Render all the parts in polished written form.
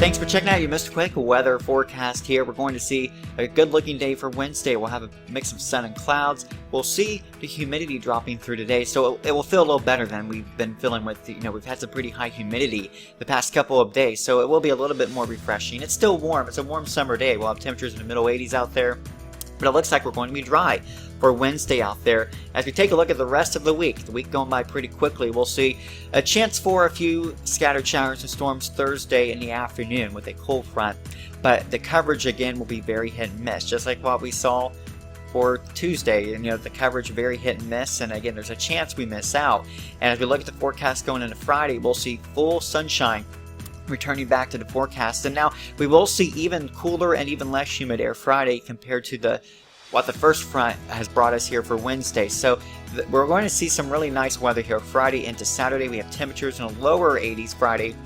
Thanks for checking out your Mr. Quik weather forecast here. We're going to see a good looking day for Wednesday. We'll have a mix of sun and clouds. We'll see the humidity dropping through today, so it will feel a little better than we've been feeling with, we've had some pretty high humidity the past couple of days, so it will be a little bit more refreshing. It's still warm. It's a warm summer day. We'll have temperatures in the middle 80s out there, but it looks like we're going to be dry for Wednesday out there. As we take a look at the rest of the week going by pretty quickly, we'll see a chance for a few scattered showers and storms Thursday in the afternoon with a cold front, but the coverage again will be very hit and miss, just like what we saw for Tuesday. And the coverage very hit and miss, and again there's a chance we miss out. And as we look at the forecast going into Friday, we'll see full sunshine returning back to the forecast, and now we will see even cooler and even less humid air Friday compared to what the first front has brought us here for Wednesday. So we're going to see some really nice weather here Friday into Saturday. We have temperatures in the lower 80s Friday,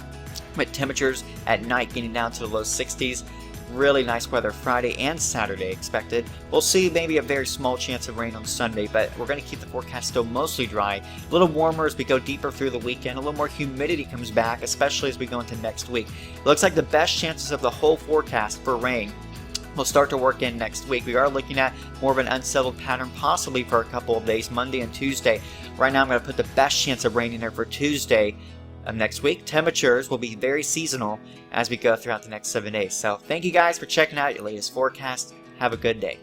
with temperatures at night getting down to the low 60s. Really nice weather Friday and Saturday expected. We'll see maybe a very small chance of rain on Sunday, but we're going to keep the forecast still mostly dry. A little warmer as we go deeper through the weekend. A little more humidity comes back, especially as we go into next week. It looks like the best chances of the whole forecast for rain will start to work in next week. We are looking at more of an unsettled pattern possibly for a couple of days, Monday and Tuesday. Right now I'm going to put the best chance of rain in there for Tuesday of next week. Temperatures will be very seasonal as we go throughout the next 7 days. So thank you guys for checking out your latest forecast. Have a good day.